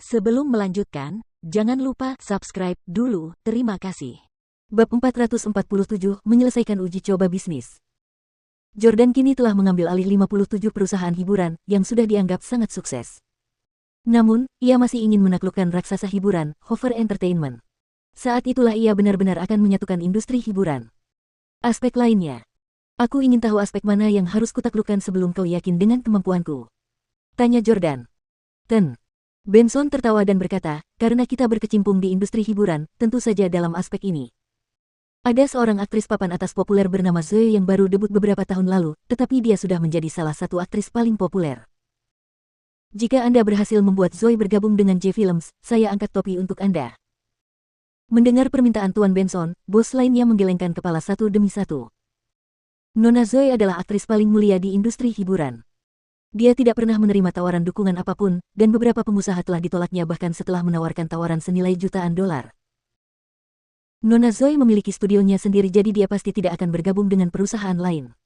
Sebelum melanjutkan, jangan lupa subscribe dulu. Terima kasih. Bab 447, menyelesaikan uji coba bisnis. Jordan kini telah mengambil alih 57 perusahaan hiburan yang sudah dianggap sangat sukses. Namun, ia masih ingin menaklukkan raksasa hiburan, Hover Entertainment. Saat itulah ia benar-benar akan menyatukan industri hiburan. Aspek lainnya. Aku ingin tahu aspek mana yang harus kutaklukkan sebelum kau yakin dengan kemampuanku. Tanya Jordan. Benson tertawa dan berkata, karena kita berkecimpung di industri hiburan, tentu saja dalam aspek ini. Ada seorang aktris papan atas populer bernama Zoe yang baru debut beberapa tahun lalu, tetapi dia sudah menjadi salah satu aktris paling populer. Jika Anda berhasil membuat Zoe bergabung dengan J-Films, saya angkat topi untuk Anda. Mendengar permintaan Tuan Benson, bos lainnya menggelengkan kepala satu demi satu. Nona Zoe adalah aktris paling mulia di industri hiburan. Dia tidak pernah menerima tawaran dukungan apapun, dan beberapa pengusaha telah ditolaknya bahkan setelah menawarkan tawaran senilai jutaan dolar. Nona Zoe memiliki studionya sendiri jadi dia pasti tidak akan bergabung dengan perusahaan lain.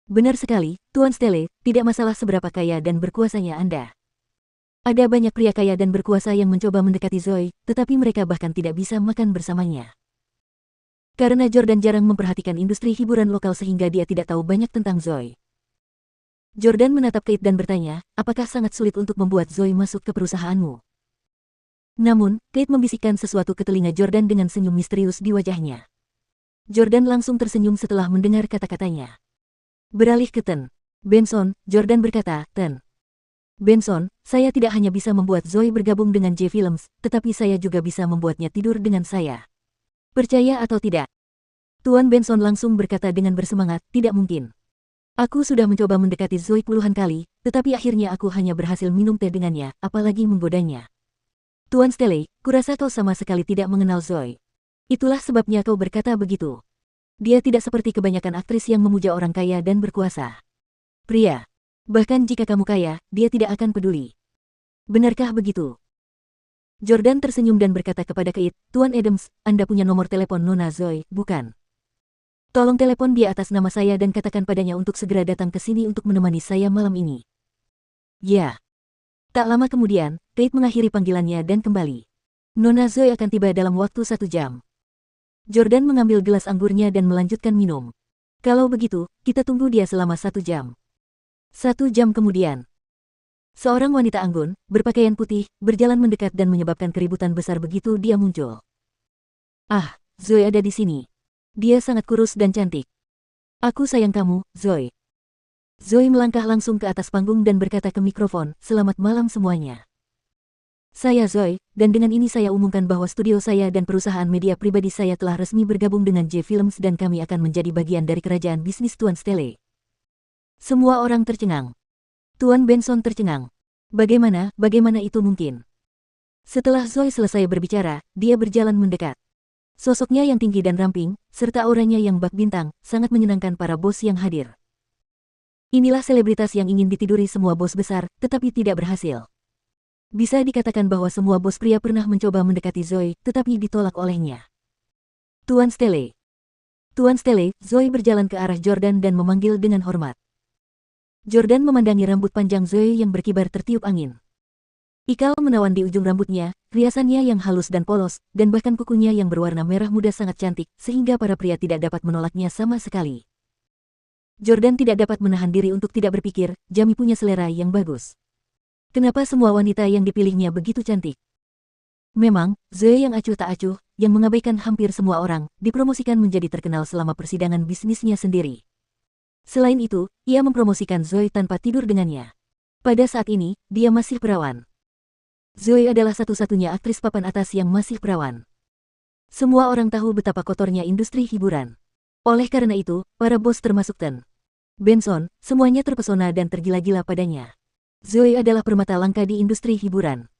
Benar sekali, Tuan Stelle, tidak masalah seberapa kaya dan berkuasanya Anda. Ada banyak pria kaya dan berkuasa yang mencoba mendekati Zoe, tetapi mereka bahkan tidak bisa makan bersamanya. Karena Jordan jarang memperhatikan industri hiburan lokal sehingga dia tidak tahu banyak tentang Zoe. Jordan menatap Kate dan bertanya, apakah sangat sulit untuk membuat Zoe masuk ke perusahaanmu? Namun, Kate membisikkan sesuatu ke telinga Jordan dengan senyum misterius di wajahnya. Jordan langsung tersenyum setelah mendengar kata-katanya. Beralih ke Benson, Jordan berkata, Benson, saya tidak hanya bisa membuat Zoe bergabung dengan J-Films, tetapi saya juga bisa membuatnya tidur dengan saya. Percaya atau tidak? Tuan Benson langsung berkata dengan bersemangat, tidak mungkin. Aku sudah mencoba mendekati Zoe puluhan kali, tetapi akhirnya aku hanya berhasil minum teh dengannya, apalagi menggodanya. Tuan Stelle, kurasa kau sama sekali tidak mengenal Zoe. Itulah sebabnya kau berkata begitu. Dia tidak seperti kebanyakan aktris yang memuja orang kaya dan berkuasa. Pria. Bahkan jika kamu kaya, dia tidak akan peduli. Benarkah begitu? Jordan tersenyum dan berkata kepada Kate, Tuan Adams, Anda punya nomor telepon Nona Zoe, bukan? Tolong telepon dia atas nama saya dan katakan padanya untuk segera datang ke sini untuk menemani saya malam ini. Ya. Tak lama kemudian, Kate mengakhiri panggilannya dan kembali. Nona Zoe akan tiba dalam waktu 1 jam. Jordan mengambil gelas anggurnya dan melanjutkan minum. Kalau begitu, kita tunggu dia selama 1 jam. 1 jam kemudian. Seorang wanita anggun, berpakaian putih, berjalan mendekat dan menyebabkan keributan besar begitu dia muncul. Ah, Zoe ada di sini. Dia sangat kurus dan cantik. Aku sayang kamu, Zoe. Zoe melangkah langsung ke atas panggung dan berkata ke mikrofon, selamat malam semuanya. Saya Zoe, dan dengan ini saya umumkan bahwa studio saya dan perusahaan media pribadi saya telah resmi bergabung dengan J-Films dan kami akan menjadi bagian dari kerajaan bisnis Tuan Stelle. Semua orang tercengang. Tuan Benson tercengang. Bagaimana itu mungkin? Setelah Zoe selesai berbicara, dia berjalan mendekat. Sosoknya yang tinggi dan ramping, serta auranya yang bak bintang, sangat menyenangkan para bos yang hadir. Inilah selebritas yang ingin ditiduri semua bos besar, tetapi tidak berhasil. Bisa dikatakan bahwa semua bos pria pernah mencoba mendekati Zoe, tetapi ditolak olehnya. Tuan Stelle. Tuan Stelle, Zoe berjalan ke arah Jordan dan memanggil dengan hormat. Jordan memandangi rambut panjang Zoe yang berkibar tertiup angin. Ikal menawan di ujung rambutnya, riasannya yang halus dan polos, dan bahkan kukunya yang berwarna merah muda sangat cantik, sehingga para pria tidak dapat menolaknya sama sekali. Jordan tidak dapat menahan diri untuk tidak berpikir, Jamie punya selera yang bagus. Kenapa semua wanita yang dipilihnya begitu cantik? Memang, Zoe yang acuh tak acuh, yang mengabaikan hampir semua orang, dipromosikan menjadi terkenal selama persidangan bisnisnya sendiri. Selain itu, ia mempromosikan Zoe tanpa tidur dengannya. Pada saat ini, dia masih perawan. Zoe adalah satu-satunya aktris papan atas yang masih perawan. Semua orang tahu betapa kotornya industri hiburan. Oleh karena itu, para bos termasuk Benson, semuanya terpesona dan tergila-gila padanya. Zoe adalah permata langka di industri hiburan.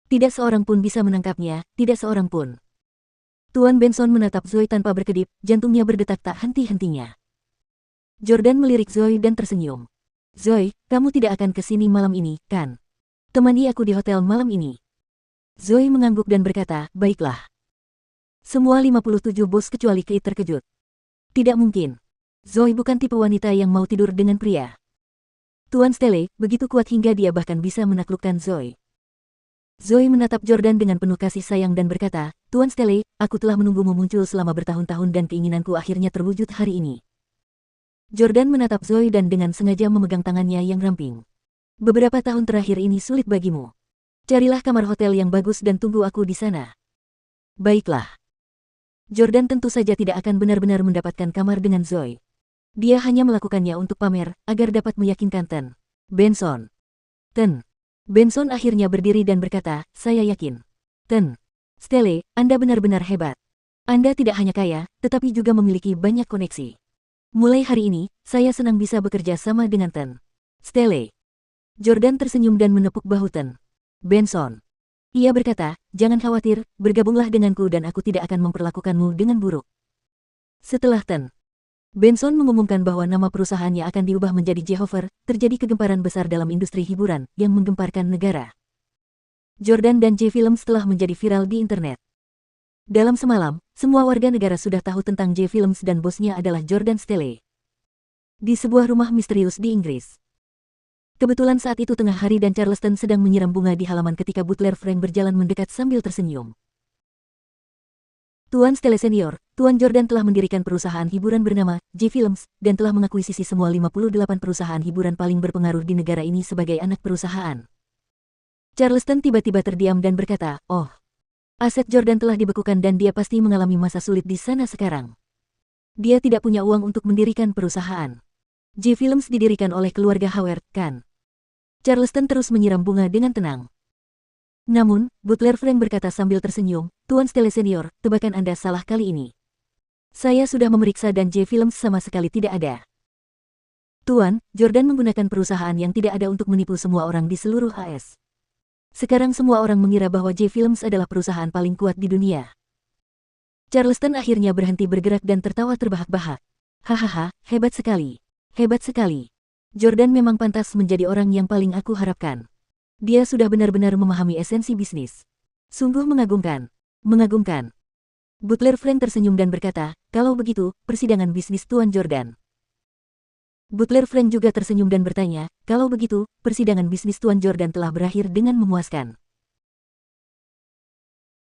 Tidak seorang pun bisa menangkapnya, tidak seorang pun. Tuan Benson menatap Zoe tanpa berkedip, jantungnya berdetak tak henti-hentinya. Jordan melirik Zoe dan tersenyum. Zoe, kamu tidak akan ke sini malam ini, kan? Temani aku di hotel malam ini. Zoe mengangguk dan berkata, baiklah. Semua 57 bos kecuali Kate terkejut. Tidak mungkin. Zoe bukan tipe wanita yang mau tidur dengan pria. Tuan Stelle begitu kuat hingga dia bahkan bisa menaklukkan Zoe. Zoe menatap Jordan dengan penuh kasih sayang dan berkata, Tuan Stele, aku telah menunggumu muncul selama bertahun-tahun dan keinginanku akhirnya terwujud hari ini. Jordan menatap Zoe dan dengan sengaja memegang tangannya yang ramping. Beberapa tahun terakhir ini sulit bagimu. Carilah kamar hotel yang bagus dan tunggu aku di sana. Baiklah. Jordan tentu saja tidak akan benar-benar mendapatkan kamar dengan Zoe. Dia hanya melakukannya untuk pamer, agar dapat meyakinkan Benson. Benson akhirnya berdiri dan berkata, saya yakin. Stele, Anda benar-benar hebat. Anda tidak hanya kaya, tetapi juga memiliki banyak koneksi. Mulai hari ini, saya senang bisa bekerja sama dengan Stele. Jordan tersenyum dan menepuk bahu Benson. Ia berkata, jangan khawatir, bergabunglah denganku dan aku tidak akan memperlakukanmu dengan buruk. Setelah Benson mengumumkan bahwa nama perusahaannya akan diubah menjadi J-Hover, terjadi kegemparan besar dalam industri hiburan yang menggemparkan negara. Jordan dan J-Films telah menjadi viral di internet. Dalam semalam, semua warga negara sudah tahu tentang J-Films dan bosnya adalah Jordan Stele. Di sebuah rumah misterius di Inggris. Kebetulan saat itu tengah hari dan Charleston sedang menyiram bunga di halaman ketika butler Frank berjalan mendekat sambil tersenyum. Tuan Stele Senior, Tuan Jordan telah mendirikan perusahaan hiburan bernama J-Films dan telah mengakuisisi semua 58 perusahaan hiburan paling berpengaruh di negara ini sebagai anak perusahaan. Charleston tiba-tiba terdiam dan berkata, oh, aset Jordan telah dibekukan dan dia pasti mengalami masa sulit di sana sekarang. Dia tidak punya uang untuk mendirikan perusahaan. J-Films didirikan oleh keluarga Howard, kan? Charleston terus menyiram bunga dengan tenang. Namun, butler Frank berkata sambil tersenyum, Tuan Stele Senior, tebakan Anda salah kali ini. Saya sudah memeriksa dan J-Films sama sekali tidak ada. Tuan, Jordan menggunakan perusahaan yang tidak ada untuk menipu semua orang di seluruh AS. Sekarang semua orang mengira bahwa J-Films adalah perusahaan paling kuat di dunia. Charleston akhirnya berhenti bergerak dan tertawa terbahak-bahak. Hahaha, hebat sekali. Hebat sekali. Jordan memang pantas menjadi orang yang paling aku harapkan. Dia sudah benar-benar memahami esensi bisnis. Sungguh mengagumkan. Mengagumkan. Butler Frank tersenyum dan berkata, kalau begitu, persidangan bisnis Tuan Jordan. Butler Frank juga tersenyum dan bertanya, kalau begitu, persidangan bisnis Tuan Jordan telah berakhir dengan memuaskan.